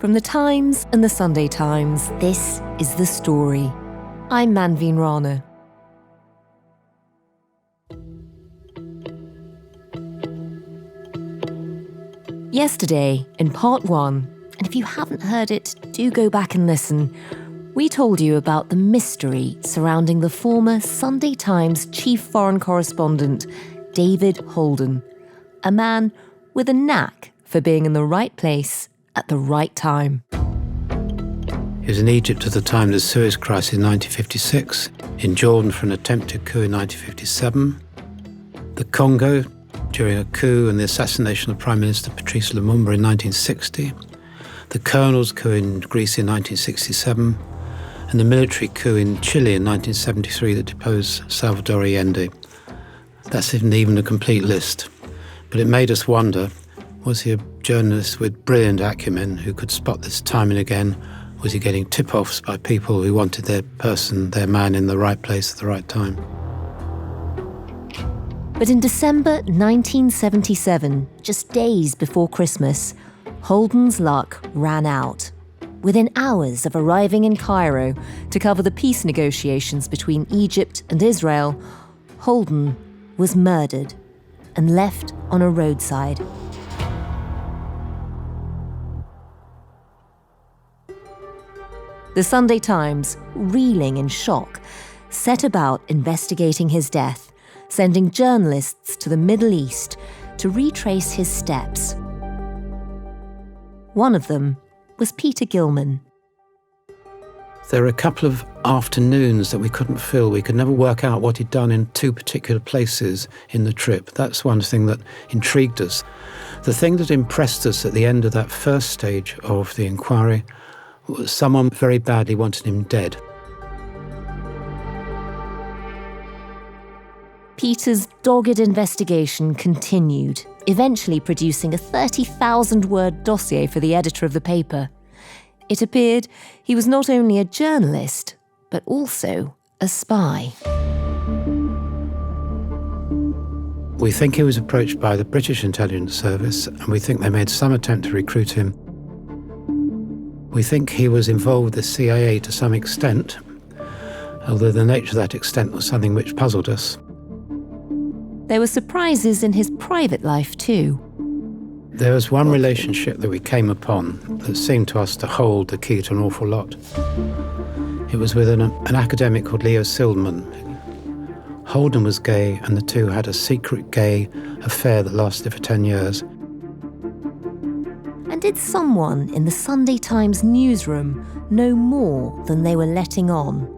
From the Times and the Sunday Times, this is The Story. I'm Manveen Rana. Yesterday, in part 1, and if you haven't heard it, do go back and listen, we told you about the mystery surrounding the former Sunday Times chief foreign correspondent, David Holden, a man with a knack for being in the right place at the right time. He was in Egypt at the time of the Suez Crisis in 1956, in Jordan for an attempted coup in 1957, the Congo during a coup and the assassination of Prime Minister Patrice Lumumba in 1960, the Colonel's coup in Greece in 1967, and the military coup in Chile in 1973 that deposed Salvador Allende. That's not even a complete list. But it made us wonder, was he a journalist with brilliant acumen who could spot this time and again? Was he getting tip-offs by people who wanted their man in the right place at the right time? But in December 1977, just days before Christmas, Holden's luck ran out. Within hours of arriving in Cairo to cover the peace negotiations between Egypt and Israel, Holden was murdered and left on a roadside. The Sunday Times, reeling in shock, set about investigating his death, sending journalists to the Middle East to retrace his steps. One of them was Peter Gilman. There were a couple of afternoons that we couldn't fill. We could never work out what he'd done in two particular places in the trip. That's one thing that intrigued us. The thing that impressed us at the end of that first stage of the inquiry was someone very badly wanted him dead. Peter's dogged investigation continued, eventually producing a 30,000-word dossier for the editor of the paper. It appeared he was not only a journalist, but also a spy. We think he was approached by the British Intelligence Service, and we think they made some attempt to recruit him. We think he was involved with the CIA to some extent, although the nature of that extent was something which puzzled us. There were surprises in his private life too. There was one relationship that we came upon that seemed to us to hold the key to an awful lot. It was with an academic called Leo Silverman. Holden was gay, and the two had a secret gay affair that lasted for 10 years. And did someone in the Sunday Times newsroom know more than they were letting on?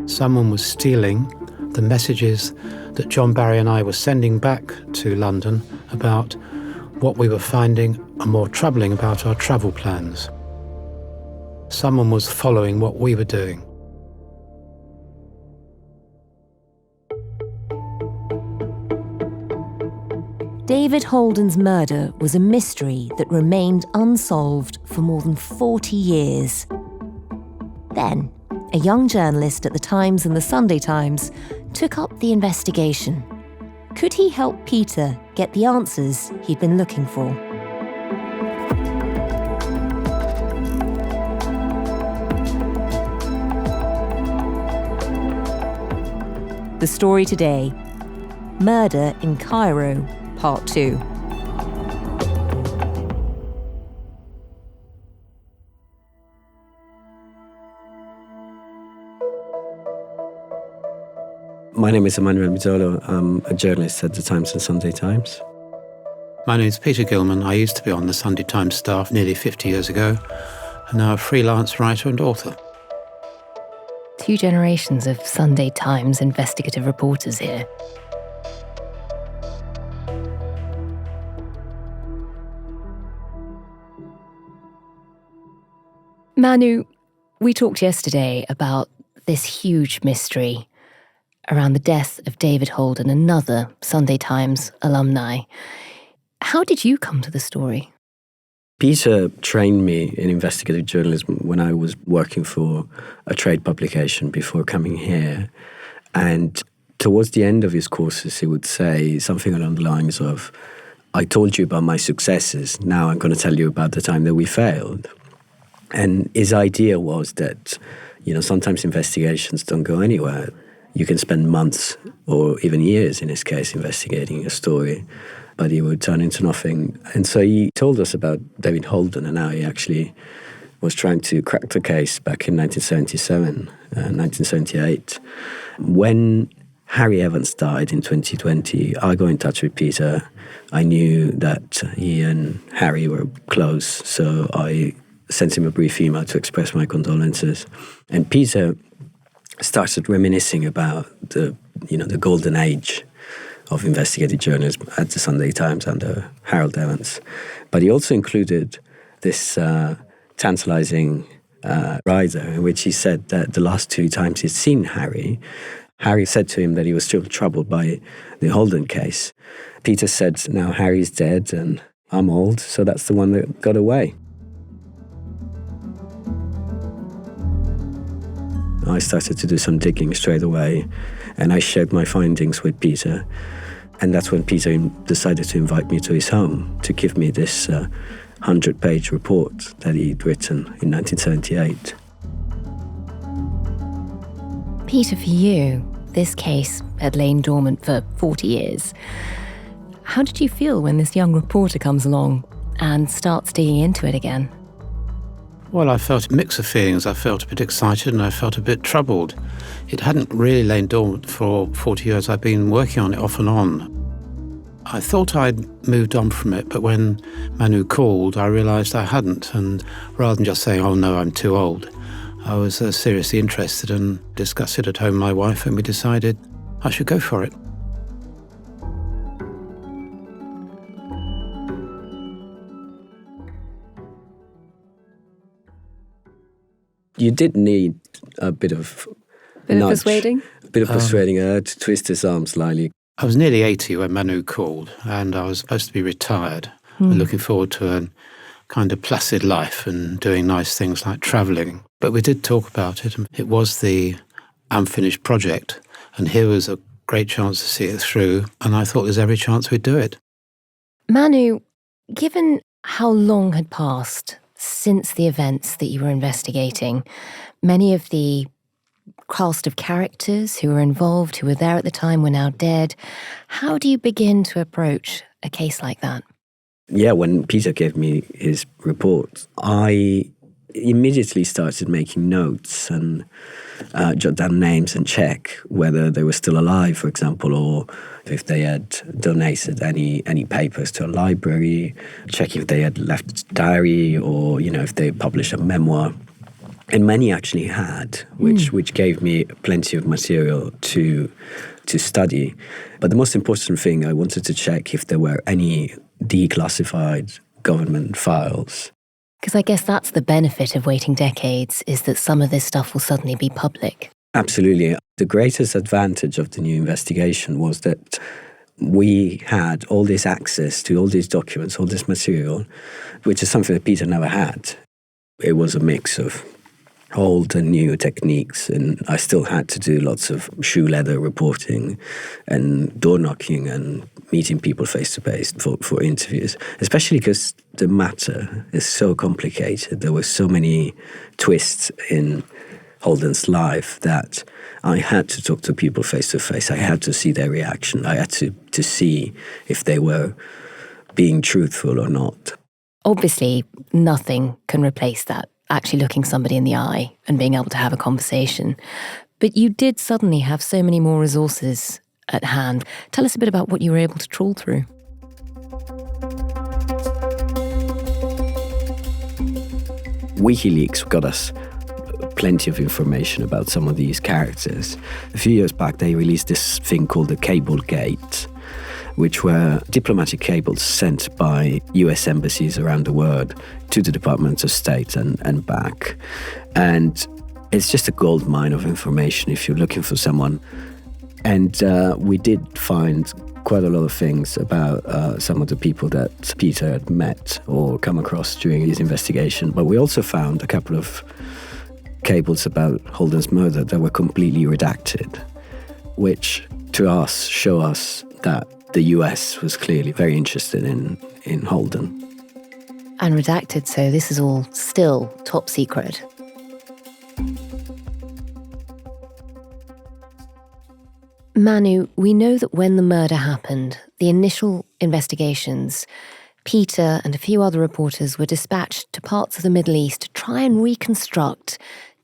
Someone was stealing the messages that John Barry and I were sending back to London about what we were finding and more troubling about our travel plans. Someone was following what we were doing. David Holden's murder was a mystery that remained unsolved for more than 40 years. Then, a young journalist at the Times and the Sunday Times took up the investigation. Could he help Peter get the answers he'd been looking for? The story today: Murder in Cairo, Part 2. My name is Emmanuel Mizzolo. I'm a journalist at the Times and Sunday Times. My name is Peter Gilman. I used to be on the Sunday Times staff nearly 50 years ago, and now a freelance writer and author. 2 generations of Sunday Times investigative reporters here. Manu, we talked yesterday about this huge mystery around the death of David Holden, another Sunday Times alumni. How did you come to the story? Peter trained me in investigative journalism when I was working for a trade publication before coming here. And towards the end of his courses, he would say something along the lines of, I told you about my successes, now I'm going to tell you about the time that we failed. And his idea was that, sometimes investigations don't go anywhere. You can spend months or even years, in his case, investigating a story, but it would turn into nothing. And so he told us about David Holden and how he actually was trying to crack the case back in 1977, 1978. When Harry Evans died in 2020, I got in touch with Peter. I knew that he and Harry were close, so I sent him a brief email to express my condolences. And Peter started reminiscing about the golden age of investigative journalism at the Sunday Times under Harold Evans. But he also included this tantalizing rider in which he said that the last 2 times he'd seen Harry said to him that he was still troubled by the Holden case. Peter said, now Harry's dead and I'm old, so that's the one that got away. I started to do some digging straight away, and I shared my findings with Peter. And that's when Peter decided to invite me to his home to give me this 100-page report that he'd written in 1978. Peter, for you, this case had lain dormant for 40 years. How did you feel when this young reporter comes along and starts digging into it again? Well, I felt a mix of feelings. I felt a bit excited and I felt a bit troubled. It hadn't really lain dormant for 40 years. I'd been working on it off and on. I thought I'd moved on from it, but when Manu called, I realised I hadn't. And rather than just saying, oh no, I'm too old, I was seriously interested and discussed it at home with my wife, and we decided I should go for it. You did need a bit of nudge, persuading? A bit of persuading her to twist his arm slightly. I was nearly 80 when Manu called, and I was supposed to be retired and looking forward to a kind of placid life and doing nice things like travelling. But we did talk about it, and it was the unfinished project, and here was a great chance to see it through, and I thought there's every chance we'd do it. Manu, given how long had passed since the events that you were investigating, many of the cast of characters who were involved, who were there at the time, were now dead. How do you begin to approach a case like that? Yeah, when Peter gave me his report, I immediately started making notes and jot down names and check whether they were still alive, for example, or if they had donated any papers to a library, check if they had left a diary or, if they published a memoir. And many actually had, which gave me plenty of material to study. But the most important thing, I wanted to check if there were any declassified government files. Because I guess that's the benefit of waiting decades, is that some of this stuff will suddenly be public. Absolutely. The greatest advantage of the new investigation was that we had all this access to all these documents, all this material, which is something that Peter never had. It was a mix of old and new techniques, and I still had to do lots of shoe leather reporting and door knocking and meeting people face to face for interviews, especially because the matter is so complicated. There were so many twists in Holden's life that I had to talk to people face to face. I had to see their reaction. I had to see if they were being truthful or not. Obviously, nothing can replace that, actually looking somebody in the eye and being able to have a conversation. But you did suddenly have so many more resources at hand. Tell us a bit about what you were able to trawl through. WikiLeaks got us plenty of information about some of these characters. A few years back, they released this thing called the Cable Gate, which were diplomatic cables sent by US embassies around the world to the Department of State and back. And it's just a gold mine of information if you're looking for someone. And we did find quite a lot of things about some of the people that Peter had met or come across during his investigation. But we also found a couple of cables about Holden's murder that were completely redacted, which to us show us that the US was clearly very interested in Holden. unredacted, so this is all still top secret. Manu, we know that when the murder happened, the initial investigations, Peter and a few other reporters were dispatched to parts of the Middle East to try and reconstruct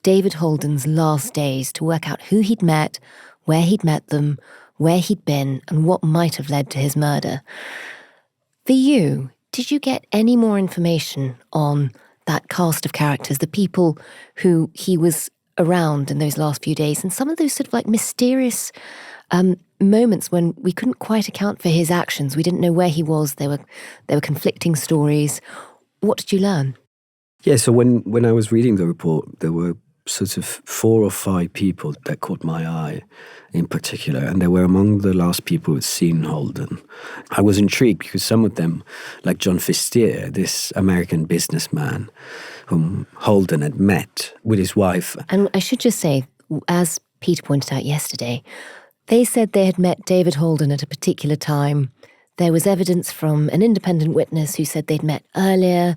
David Holden's last days, to work out who he'd met, where he'd met them, where he'd been, and what might have led to his murder. For you, did you get any more information on that cast of characters, the people who he was around in those last few days, and some of those sort of like mysterious moments when we couldn't quite account for his actions? We didn't know where he was. There were conflicting stories. What did you learn? Yeah, so when I was reading the report, there were sort of 4 or 5 people that caught my eye in particular, and they were among the last people who'd seen Holden. I was intrigued because some of them, like John Fistier, this American businessman whom Holden had met with his wife. And I should just say, as Peter pointed out yesterday, they said they had met David Holden at a particular time. There was evidence from an independent witness who said they'd met earlier.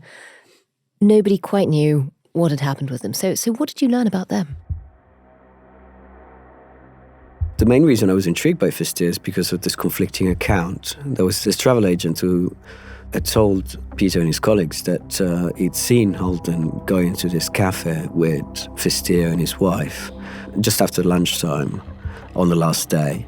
Nobody quite knew what had happened with them. So what did you learn about them? The main reason I was intrigued by Fistier is because of this conflicting account. There was this travel agent who had told Peter and his colleagues that he'd seen Holden going to this cafe with Fistier and his wife just after lunchtime on the last day.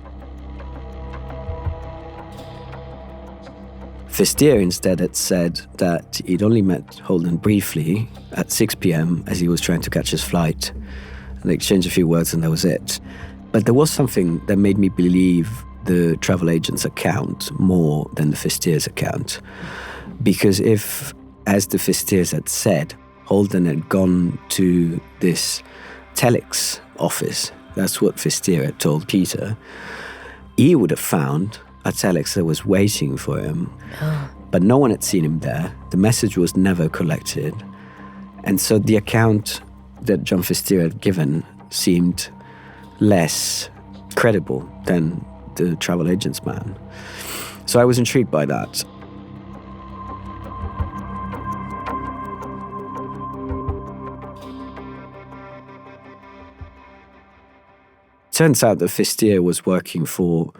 Fistier instead had said that he'd only met Holden briefly at 6 p.m. as he was trying to catch his flight. They exchanged a few words and that was it. But there was something that made me believe the travel agent's account more than the Fistier's account. Because if, as the Fistiers had said, Holden had gone to this telex office, that's what Fistier had told Peter, he would have found a telex that was waiting for him. But no one had seen him there. The message was never collected. And so the account that John Fistier had given seemed less credible than the travel agent's man. So I was intrigued by that. Turns out that Fistier was working for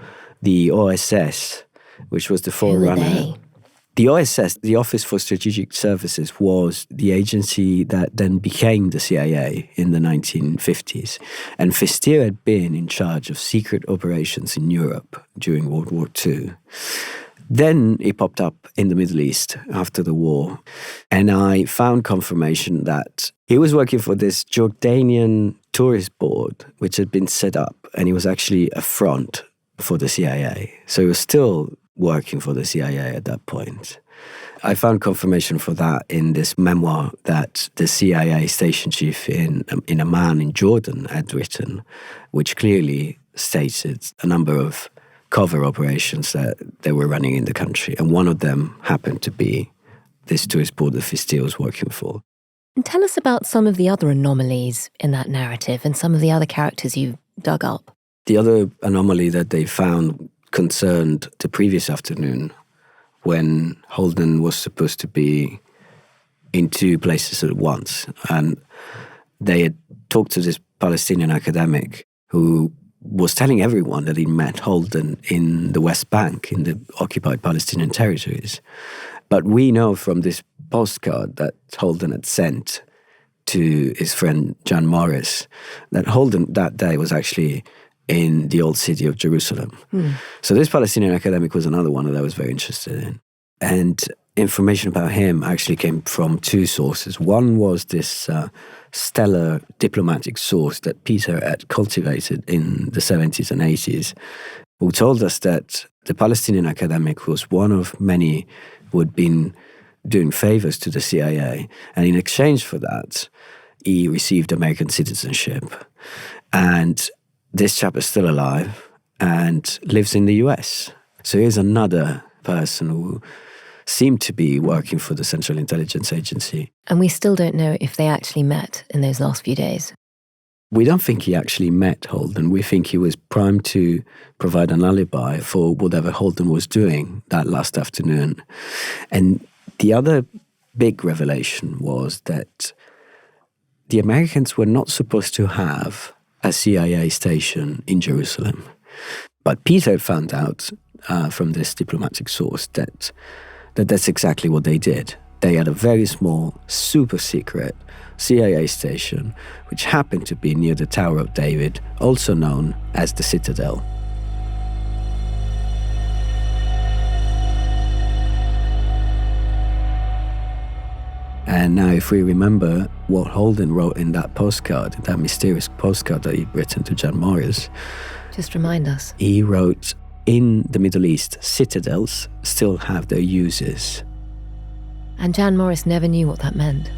the OSS, which was the forerunner. The OSS, the Office for Strategic Services, was the agency that then became the CIA in the 1950s. And Fistier had been in charge of secret operations in Europe during World War II. Then he popped up in the Middle East after the war. And I found confirmation that he was working for this Jordanian tourist board, which had been set up. And he was actually a front for the CIA. So he was still working for the CIA at that point. I found confirmation for that in this memoir that the CIA station chief in Amman in Jordan had written, which clearly stated a number of cover operations that they were running in the country. And one of them happened to be this tourist board that Fistier was working for. And tell us about some of the other anomalies in that narrative and some of the other characters you dug up. The other anomaly that they found concerned the previous afternoon when Holden was supposed to be in 2 places at once. And they had talked to this Palestinian academic who was telling everyone that he met Holden in the West Bank, in the occupied Palestinian territories. But we know from this postcard that Holden had sent to his friend Jan Morris that Holden that day was actually in the old city of Jerusalem. So this Palestinian academic was another one that I was very interested in. And information about him actually came from 2 sources. One was this stellar diplomatic source that Peter had cultivated in the 70s and 80s, who told us that the Palestinian academic was one of many who had been doing favors to the CIA. And in exchange for that, he received American citizenship. And this chap is still alive and lives in the US. So here's another person who seemed to be working for the Central Intelligence Agency. And we still don't know if they actually met in those last few days. We don't think he actually met Holden. We think he was primed to provide an alibi for whatever Holden was doing that last afternoon. And the other big revelation was that the Americans were not supposed to have a CIA station in Jerusalem. But Peter found out from this diplomatic source that that's exactly what they did. They had a very small, super secret CIA station, which happened to be near the Tower of David, also known as the Citadel. And now if we remember what Holden wrote in that postcard, that mysterious postcard that he'd written to John Morris. Just remind us. He wrote, in the Middle East, citadels still have their uses. And Jan Morris never knew what that meant.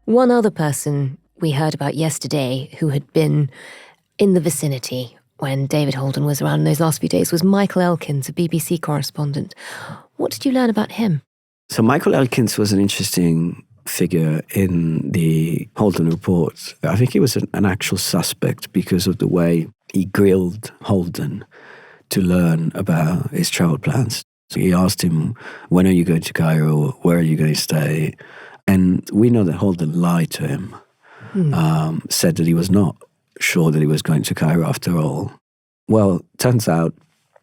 One other person we heard about yesterday who had been in the vicinity when David Holden was around in those last few days was Michael Elkins, a BBC correspondent. What did you learn about him? So Michael Elkins was an interesting figure in the Holden report. I think he was an actual suspect because of the way he grilled Holden to learn about his travel plans. So he asked him, when are you going to Cairo? Where are you going to stay? And we know that Holden lied to him, said that he was not sure that he was going to Cairo after all. Well, turns out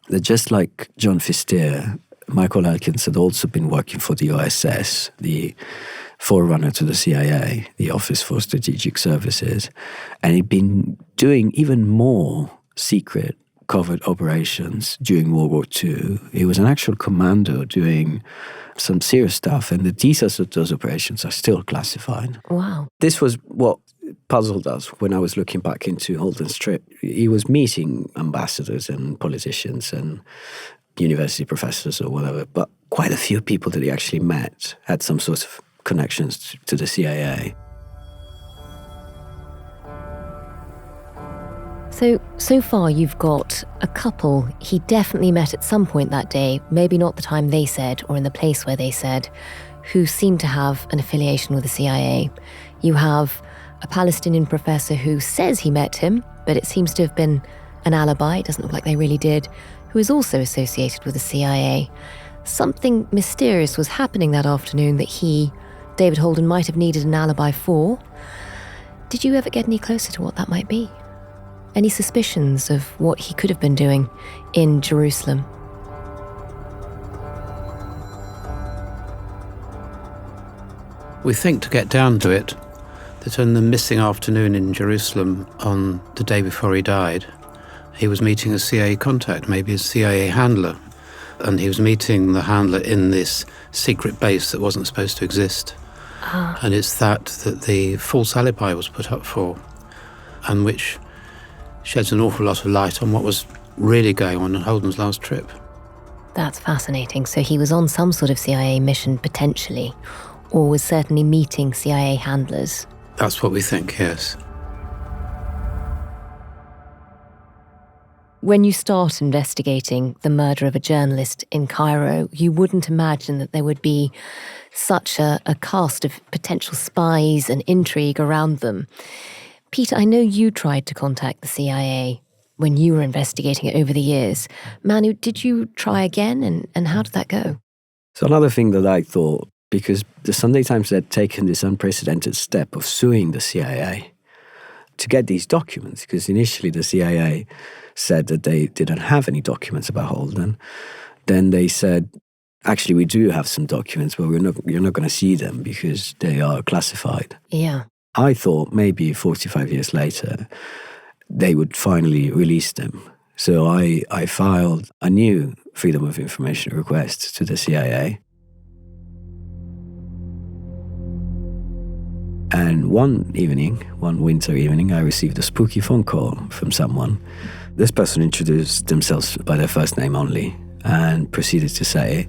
that just like John Fistier, Michael Elkins had also been working for the OSS, the forerunner to the CIA, the Office for Strategic Services, and he'd been doing even more secret covert operations during World War II. He was an actual commando doing some serious stuff, and the details of those operations are still classified. Wow. This was what puzzled us when I was looking back into Holden's trip. He was meeting ambassadors and politicians and university professors or whatever, but quite a few people that he actually met had some sort of connections to the CIA. So far you've got a couple he definitely met at some point that day, maybe not the time they said or in the place where they said, who seem to have an affiliation with the CIA. You have a Palestinian professor who says he met him, but it seems to have been an alibi, it doesn't look like they really did, who is also associated with the CIA. Something mysterious was happening that afternoon that he, David Holden, might have needed an alibi for. Did you ever get any closer to what that might be? Any suspicions of what he could have been doing in Jerusalem? We think, to get down to it, that on the missing afternoon in Jerusalem on the day before he died, he was meeting a CIA contact, maybe a CIA handler, and he was meeting the handler in this secret base that wasn't supposed to exist. And it's that the false alibi was put up for, and which sheds an awful lot of light on what was really going on Holden's last trip. That's fascinating. So he was on some sort of CIA mission, potentially, or was certainly meeting CIA handlers. That's what we think, yes. When you start investigating the murder of a journalist in Cairo, you wouldn't imagine that there would be such a cast of potential spies and intrigue around them. Peter, I know you tried to contact the CIA when you were investigating it over the years. Manu, did you try again, and how did that go? So another thing that I thought, because the Sunday Times had taken this unprecedented step of suing the CIA to get these documents, because initially the CIA said that they didn't have any documents about Holden. Then they said, actually, we do have some documents, but you're not going to see them because they are classified. Yeah. I thought maybe 45 years later, they would finally release them. So I filed a new Freedom of Information request to the CIA. And one winter evening, I received a spooky phone call from someone. This person introduced themselves by their first name only and proceeded to say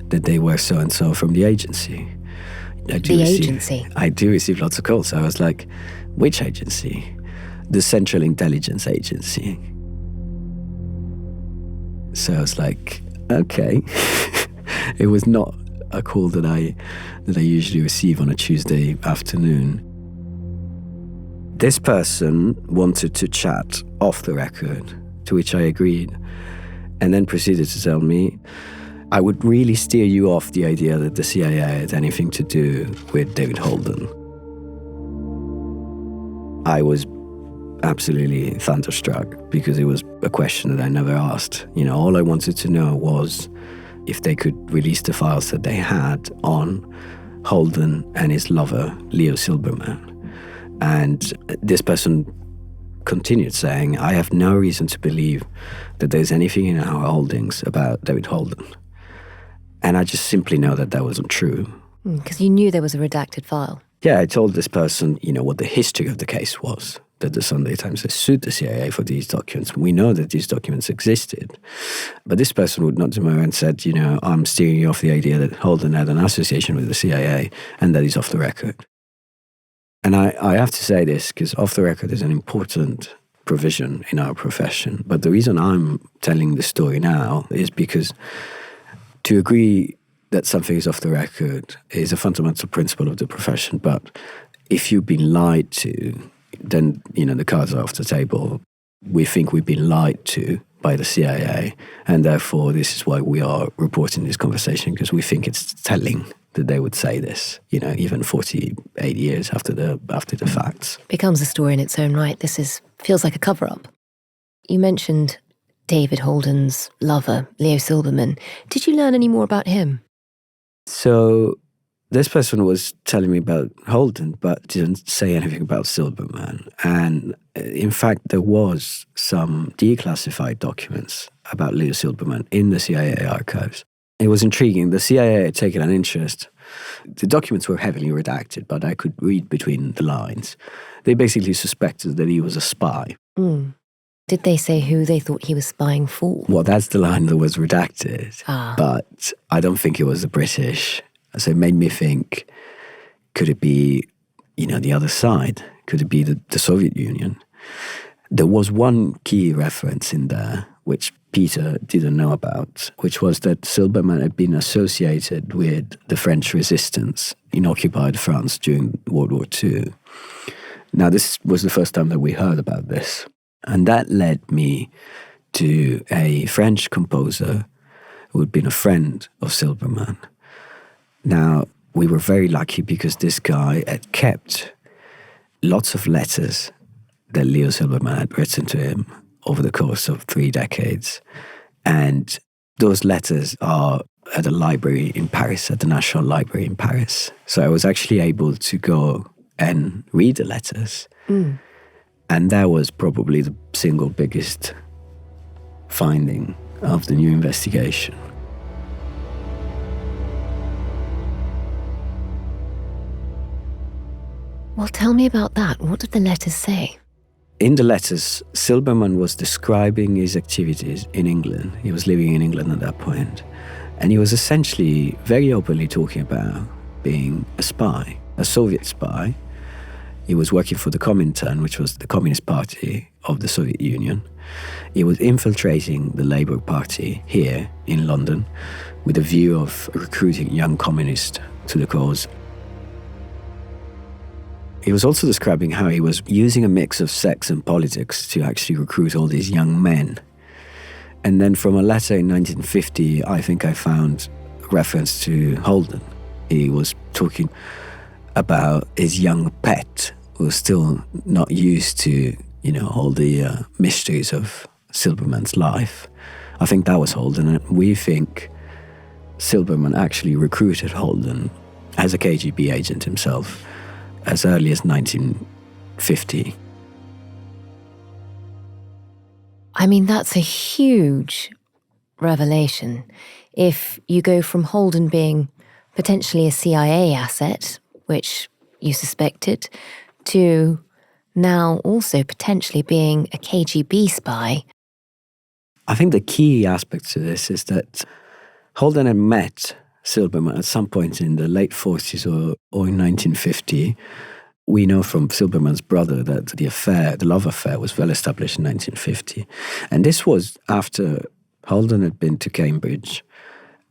that they were so-and-so from the agency. I do receive lots of calls. So I was like, which agency? The Central Intelligence Agency. So I was like, okay. It was not a call that I usually receive on a Tuesday afternoon. This person wanted to chat off the record to which I agreed, and then proceeded to tell me I would really steer you off the idea that the CIA had anything to do with David Holden. I was absolutely thunderstruck because it was a question that I never asked. All I wanted to know was if they could release the files that they had on Holden and his lover, Leo Silberman. And this person continued saying, I have no reason to believe that there's anything in our holdings about David Holden. And I just simply know that wasn't true. Because you knew there was a redacted file. Yeah, I told this person, what the history of the case was, that the Sunday Times has sued the CIA for these documents. We know that these documents existed. But this person would not demur and said, I'm steering you off the idea that Holden had an association with the CIA and that is off the record. And I have to say this because off the record is an important provision in our profession. But the reason I'm telling the story now is because to agree that something is off the record is a fundamental principle of the profession. But if you've been lied to, then, the cards are off the table. We think we've been lied to by the CIA, and therefore this is why we are reporting this conversation, because we think it's telling that they would say this, even 48 years after the facts. Becomes a story in its own right. This feels like a cover-up. You mentioned David Holden's lover, Leo Silberman. Did you learn any more about him? So this person was telling me about Holden, but didn't say anything about Silberman. And in fact, there was some declassified documents about Leo Silberman in the CIA archives. It was intriguing. The CIA had taken an interest. The documents were heavily redacted, but I could read between the lines. They basically suspected that he was a spy. Did they say who they thought he was spying for? Well, that's the line that was redacted. Ah. But I don't think it was the British. So it made me think, could it be, the other side? Could it be the Soviet Union? There was one key reference in there, which Peter didn't know about, which was that Silberman had been associated with the French resistance in occupied France during World War II. Now, this was the first time that we heard about this. And that led me to a French composer who had been a friend of Silberman. Now, we were very lucky because this guy had kept lots of letters that Leo Silberman had written to him over the course of 3 decades. And those letters are at a library in Paris, at the National Library in Paris. So I was actually able to go and read the letters. And that was probably the single biggest finding of the new investigation. Well, tell me about that. What did the letters say? In the letters, Silberman was describing his activities in England. He was living in England at that point. And he was essentially very openly talking about being a spy, a Soviet spy. He was working for the Comintern, which was the Communist Party of the Soviet Union. He was infiltrating the Labour Party here in London with a view of recruiting young communists to the cause. He was also describing how he was using a mix of sex and politics to actually recruit all these young men. And then from a letter in 1950, I think I found reference to Holden. He was talking about his young pet, who was still not used to, all the mysteries of Silberman's life. I think that was Holden, and we think Silberman actually recruited Holden as a KGB agent himself as early as 1950. I mean, that's a huge revelation. If you go from Holden being potentially a CIA asset, which you suspected, to now also potentially being a KGB spy. I think the key aspect to this is that Holden had met Silberman at some point in the late 40s or in 1950. We know from Silberman's brother that the love affair was well established in 1950. And this was after Holden had been to Cambridge,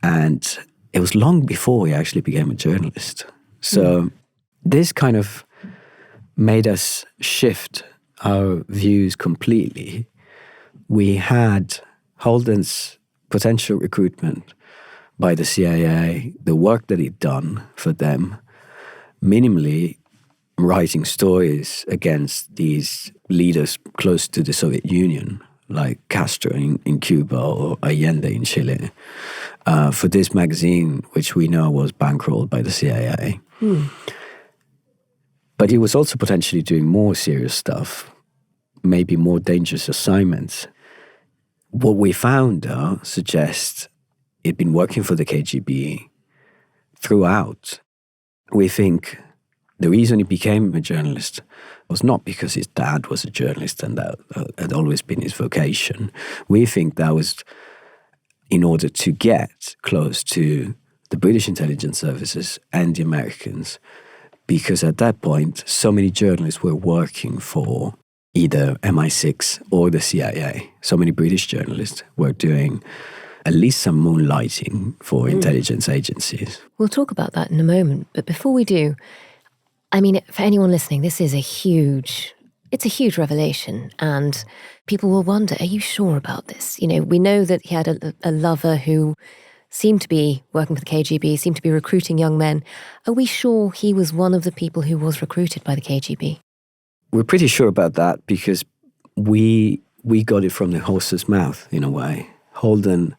and it was long before he actually became a journalist. So this kind of made us shift our views completely we had Holden's potential recruitment by the CIA, the work that he'd done for them, minimally writing stories against these leaders close to the Soviet Union, like Castro in Cuba or Allende in Chile, for this magazine, which we know was bankrolled by the CIA. But he was also potentially doing more serious stuff, maybe more dangerous assignments. What we found, though, suggests he'd been working for the KGB throughout. We think the reason he became a journalist was not because his dad was a journalist and that had always been his vocation. We think that was in order to get close to the British intelligence services and the Americans, because at that point, so many journalists were working for either MI6 or the CIA. So many British journalists were doing at least some moonlighting for intelligence agencies. We'll talk about that in a moment. But before we do, I mean, for anyone listening, this is a huge revelation. And people will wonder, are you sure about this? You know, we know that he had a lover who seemed to be working for the KGB, seemed to be recruiting young men. Are we sure he was one of the people who was recruited by the KGB? We're pretty sure about that because we got it from the horse's mouth, in a way. Holden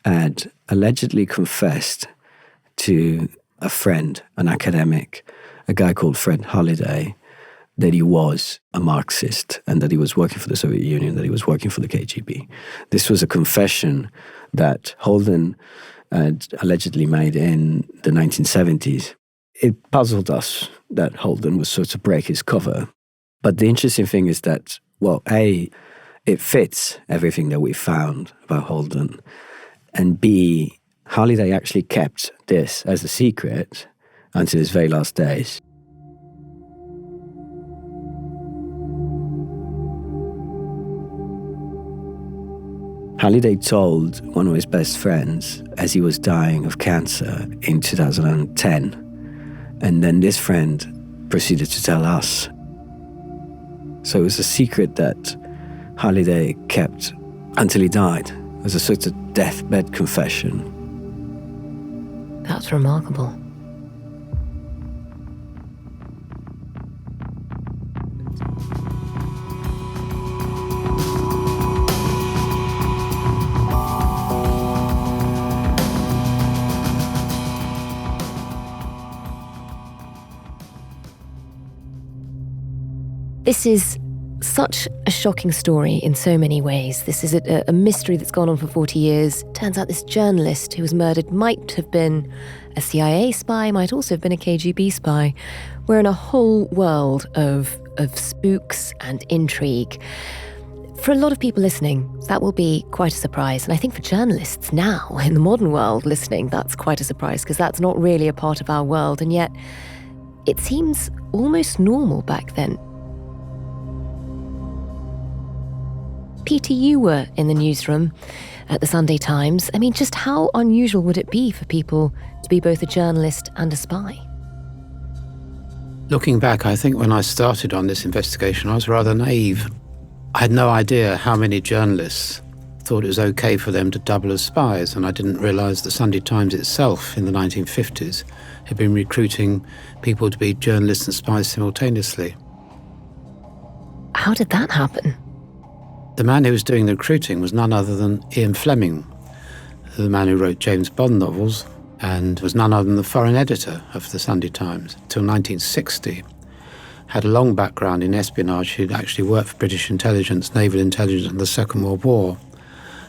had allegedly confessed to a friend, an academic, a guy called Fred Holliday, that he was a Marxist and that he was working for the Soviet Union, that he was working for the KGB. This was a confession that Holden had allegedly made in the 1970s. It puzzled us that Holden was sort of break his cover. But the interesting thing is that, well, A, it fits everything that we found about Holden, and B, Halliday actually kept this as a secret until his very last days. Halliday told one of his best friends as he was dying of cancer in 2010, and then this friend proceeded to tell us. So it was a secret that Halliday kept until he died. It was a sort of deathbed confession. That's remarkable. This is such a shocking story in so many ways. This is a mystery that's gone on for 40 years. Turns out this journalist who was murdered might have been a CIA spy, might also have been a KGB spy. We're in a whole world of spooks and intrigue. For a lot of people listening, that will be quite a surprise. And I think for journalists now, in the modern world listening, that's quite a surprise because that's not really a part of our world. And yet, it seems almost normal back then. Peter, you were in the newsroom at the Sunday Times. I mean, just how unusual would it be for people to be both a journalist and a spy? Looking back, I think when I started on this investigation, I was rather naive. I had no idea how many journalists thought it was okay for them to double as spies, and I didn't realise the Sunday Times itself in the 1950s had been recruiting people to be journalists and spies simultaneously. How did that happen? The man who was doing the recruiting was none other than Ian Fleming, the man who wrote James Bond novels, and was none other than the foreign editor of the Sunday Times till 1960. Had a long background in espionage. He'd actually worked for British intelligence, naval intelligence in the Second World War.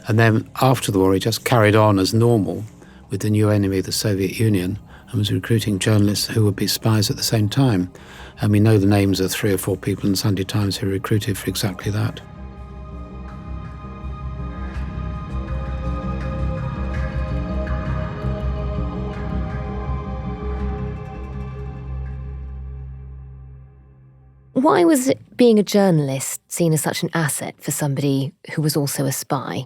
And then after the war, he just carried on as normal with the new enemy, the Soviet Union, and was recruiting journalists who would be spies at the same time. And we know the names of 3 or 4 people in the Sunday Times who were recruited for exactly that. Why was being a journalist seen as such an asset for somebody who was also a spy?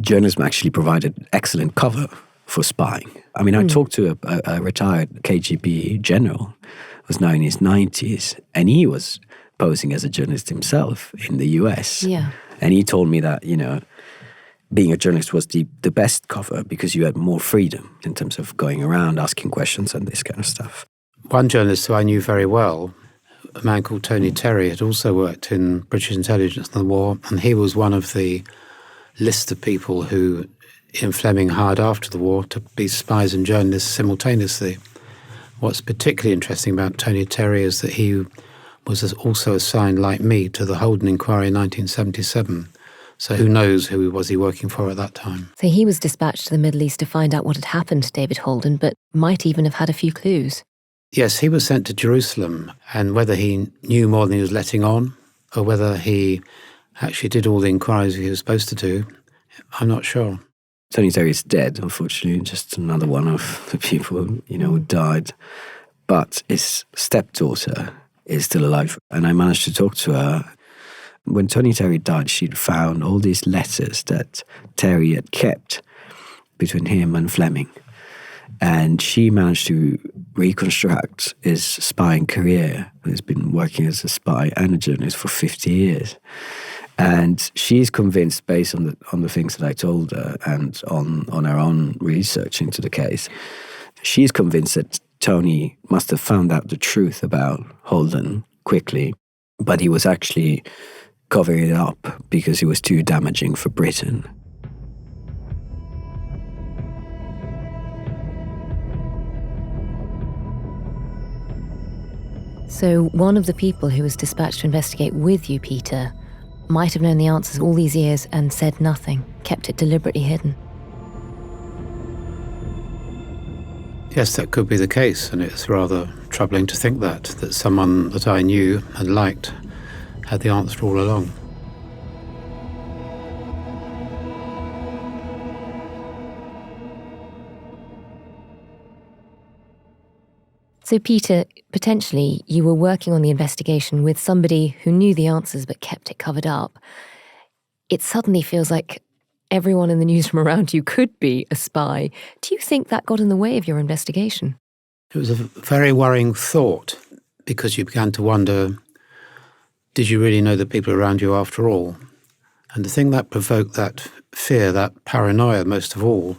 Journalism actually provided excellent cover for spying. I mean, I talked to a retired KGB general who was now in his 90s, and he was posing as a journalist himself in the US. Yeah. And he told me that, being a journalist was the best cover because you had more freedom in terms of going around, asking questions and this kind of stuff. One journalist who I knew very well, a man called Tony Terry, had also worked in British intelligence in the war, and he was one of the list of people who Ian Fleming hired after the war to be spies and journalists simultaneously. What's particularly interesting about Tony Terry is that he was also assigned, like me, to the Holden inquiry in 1977. So who knows who was he working for at that time. So he was dispatched to the Middle East to find out what had happened to David Holden, but might even have had a few clues. Yes, he was sent to Jerusalem, and whether he knew more than he was letting on, or whether he actually did all the inquiries he was supposed to do, I'm not sure. Tony Terry is dead, unfortunately, just another one of the people, who died. But his stepdaughter is still alive, and I managed to talk to her. When Tony Terry died, she'd found all these letters that Terry had kept between him and Fleming. And she managed to reconstruct his spying career. He's been working as a spy and a journalist for 50 years. And she's convinced, based on the things that I told her and on her own research into the case, she's convinced that Tony must have found out the truth about Holden quickly, but he was actually covering it up because he was too damaging for Britain. So one of the people who was dispatched to investigate with you, Peter, might have known the answers all these years and said nothing, kept it deliberately hidden. Yes, that could be the case, and it's rather troubling to think that someone that I knew and liked had the answer all along. So Peter, potentially you were working on the investigation with somebody who knew the answers but kept it covered up. It suddenly feels like everyone in the newsroom around you could be a spy. Do you think that got in the way of your investigation? It was a very worrying thought, because you began to wonder, did you really know the people around you after all? And the thing that provoked that fear, that paranoia most of all,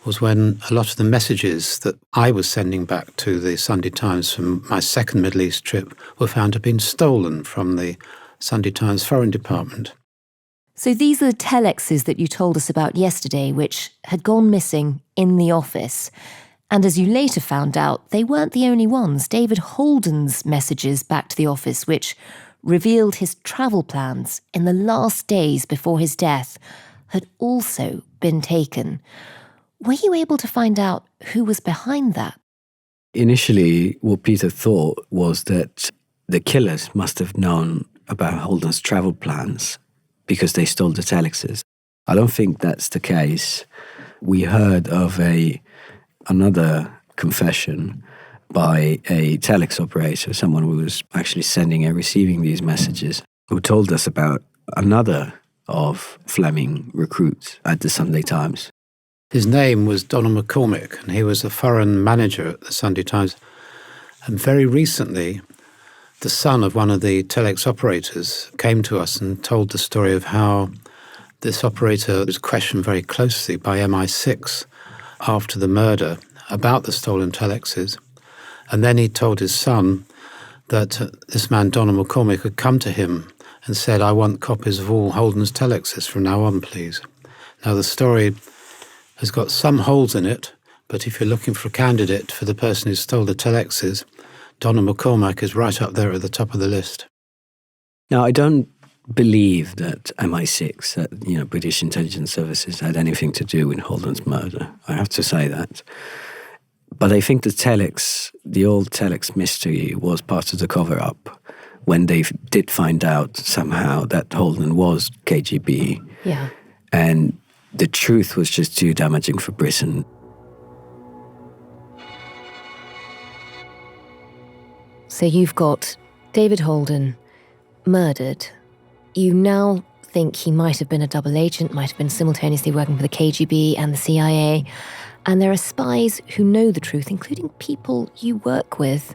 was when a lot of the messages that I was sending back to the Sunday Times from my second Middle East trip were found to have been stolen from the Sunday Times Foreign Department. So these are the telexes that you told us about yesterday, which had gone missing in the office. And as you later found out, they weren't the only ones. David Holden's messages back to the office, which revealed his travel plans in the last days before his death, had also been taken. Were you able to find out who was behind that? Initially, what Peter thought was that the killers must have known about Holden's travel plans because they stole the telexes. I don't think that's the case. We heard of another confession by a telex operator, someone who was actually sending and receiving these messages, who told us about another of Fleming recruits at the Sunday Times. His name was Donald McCormick, and he was a foreign manager at the Sunday Times. And very recently, the son of one of the telex operators came to us and told the story of how this operator was questioned very closely by MI6 after the murder about the stolen telexes. And then he told his son that this man, Donald McCormick, had come to him and said, "I want copies of all Holden's telexes from now on, please." Now, the story has got some holes in it, but if you're looking for a candidate for the person who stole the telexes, Donald McCormack is right up there at the top of the list. Now, I don't believe that MI6, British intelligence services, had anything to do with Holden's murder. I have to say that. But I think the old telex mystery was part of the cover-up when they did find out somehow that Holden was KGB. Yeah. And the truth was just too damaging for Britain. So you've got David Holden murdered. You now think he might have been a double agent, might have been simultaneously working for the KGB and the CIA. And there are spies who know the truth, including people you work with,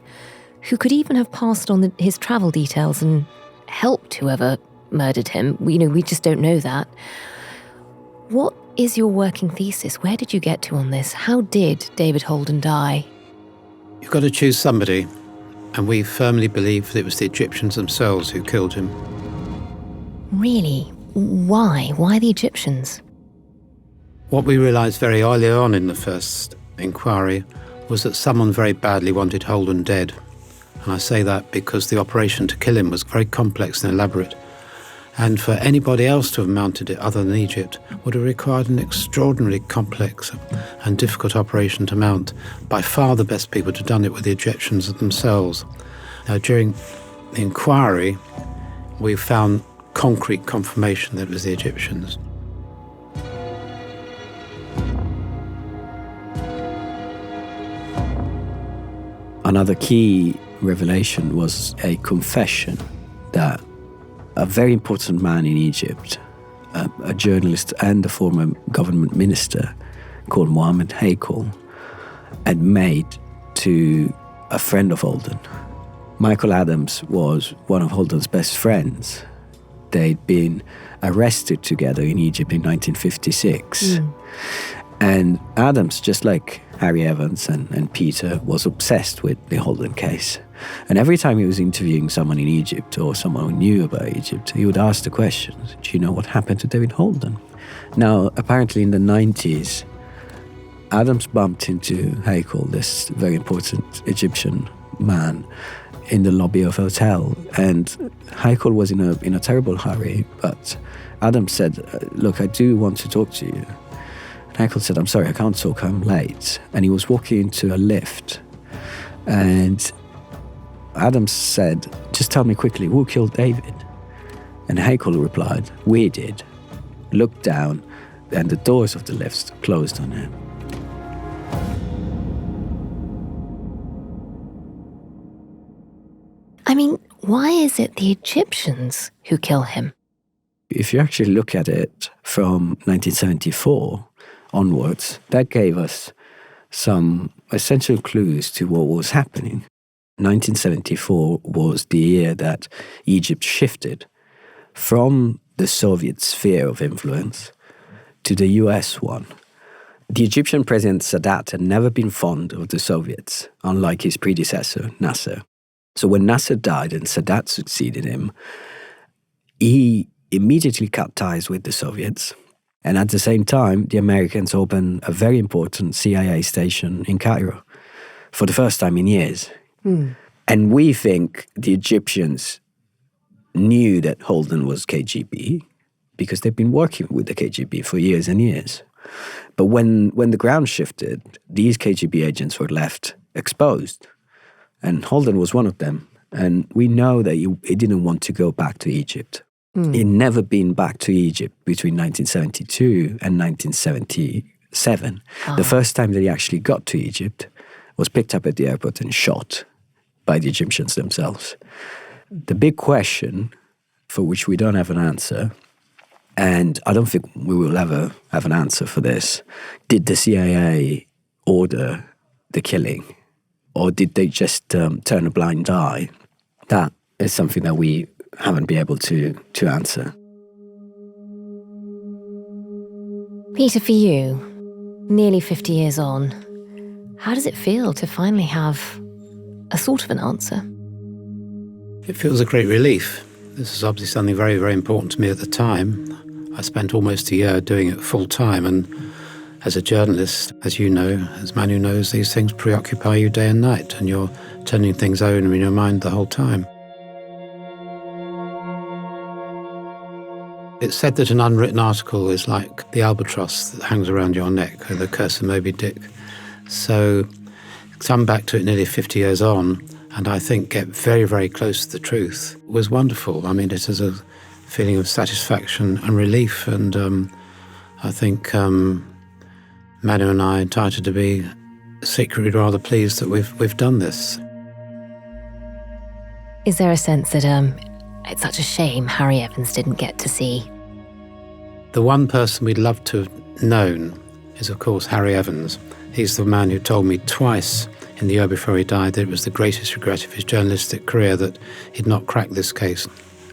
who could even have passed on his travel details and helped whoever murdered him. We just don't know that. What is your working thesis? Where did you get to on this? How did David Holden die? You've got to choose somebody, and we firmly believe that it was the Egyptians themselves who killed him. Really? Why? Why the Egyptians? What we realised very early on in the first inquiry was that someone very badly wanted Holden dead. And I say that because the operation to kill him was very complex and elaborate. And for anybody else to have mounted it other than Egypt would have required an extraordinarily complex and difficult operation to mount. By far the best people to have done it were the Egyptians themselves. Now, during the inquiry, we found concrete confirmation that it was the Egyptians. Another key revelation was a confession that a very important man in Egypt, a journalist and a former government minister called Mohammed Haykal, had made to a friend of Holden. Michael Adams was one of Holden's best friends. They'd been arrested together in Egypt in 1956. And Adams, just like Harry Evans and Peter, was obsessed with the Holden case. And every time he was interviewing someone in Egypt or someone who knew about Egypt, he would ask the question, do you know what happened to David Holden? Now, apparently in the 90s, Adams bumped into Haykal, this very important Egyptian man, in the lobby of a hotel. And Haykal was in a terrible hurry, but Adams said, look, I do want to talk to you. And Haykal said, I'm sorry, I can't talk, I'm late. And he was walking into a lift. And Adams said, just tell me quickly, who killed David? And Haykal replied, we did. Looked down, and the doors of the lifts closed on him. I mean, why is it the Egyptians who kill him? If you actually look at it from 1974 onwards, that gave us some essential clues to what was happening. 1974 was the year that Egypt shifted from the Soviet sphere of influence to the US one. The Egyptian President Sadat had never been fond of the Soviets, unlike his predecessor, Nasser. So when Nasser died and Sadat succeeded him, he immediately cut ties with the Soviets. And at the same time, the Americans opened a very important CIA station in Cairo for the first time in years. And we think the Egyptians knew that Holden was KGB because they've been working with the KGB for years and years. But when the ground shifted, these KGB agents were left exposed. And Holden was one of them. And we know that he didn't want to go back to Egypt. He'd never been back to Egypt between 1972 and 1977. The first time that he actually got to Egypt was picked up at the airport and shot by the Egyptians themselves. The big question, for which we don't have an answer, and I don't think we will ever have an answer for this, did the CIA order the killing? Or did they just turn a blind eye? That is something that we haven't been able to answer. Peter, for you, nearly 50 years on, how does it feel to finally have a sort of an answer? It feels a great relief. This is obviously something very, very important to me at the time. I spent almost a year doing it full time, and as a journalist, as you know, as a man who knows, these things preoccupy you day and night, and you're turning things over in your mind the whole time. It's said that an unwritten article is like the albatross that hangs around your neck, or the curse of Moby Dick. So come back to it nearly 50 years on, and I think get very, very close to the truth was wonderful. I mean, it is a feeling of satisfaction and relief, and I think Manu and I are entitled to be secretly rather pleased that we've done this. Is there a sense that it's such a shame Harry Evans didn't get to see? The one person we'd love to have known is, of course, Harry Evans. He's the man who told me twice in the year before he died that it was the greatest regret of his journalistic career that he'd not cracked this case.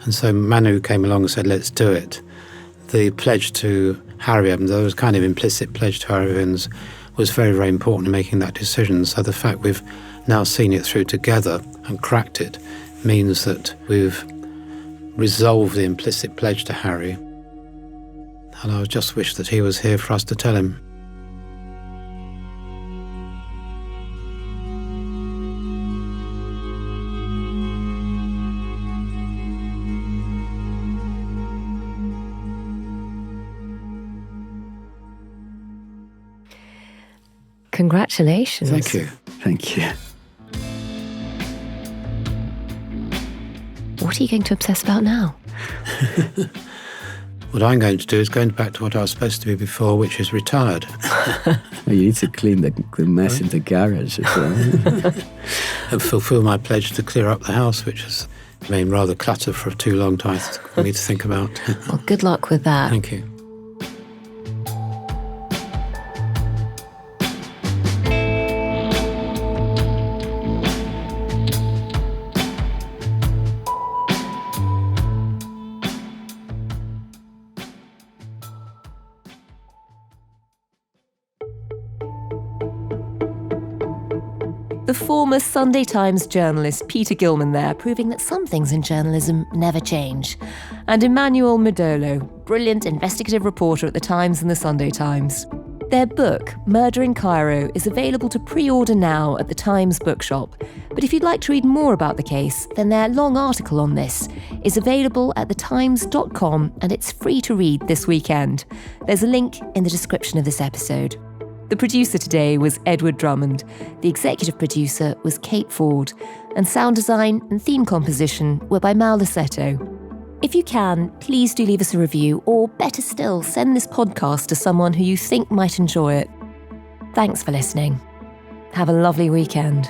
And so Manu came along and said, let's do it. The pledge to Harry Evans, there was kind of implicit pledge to Harry Evans, was very, very important in making that decision. So the fact we've now seen it through together and cracked it means that we've resolved the implicit pledge to Harry. And I just wish that he was here for us to tell him. Congratulations. Thank you. Thank you. What are you going to obsess about now? What I'm going to do is going back to what I was supposed to be before, which is retired. You need to clean the mess in the garage as well. And fulfil my pledge to clear up the house, which has been rather cluttered for too long time for me to think about. Well, good luck with that. Thank you. The former Sunday Times journalist Peter Gilman there, proving that some things in journalism never change. And Emmanuel Modolo, brilliant investigative reporter at the Times and the Sunday Times. Their book, Murder in Cairo, is available to pre-order now at the Times bookshop. But if you'd like to read more about the case, then their long article on this is available at thetimes.com and it's free to read this weekend. There's a link in the description of this episode. The producer today was Edward Drummond. The executive producer was Kate Ford. And sound design and theme composition were by Mal Lassetto. If you can, please do leave us a review, or better still, send this podcast to someone who you think might enjoy it. Thanks for listening. Have a lovely weekend.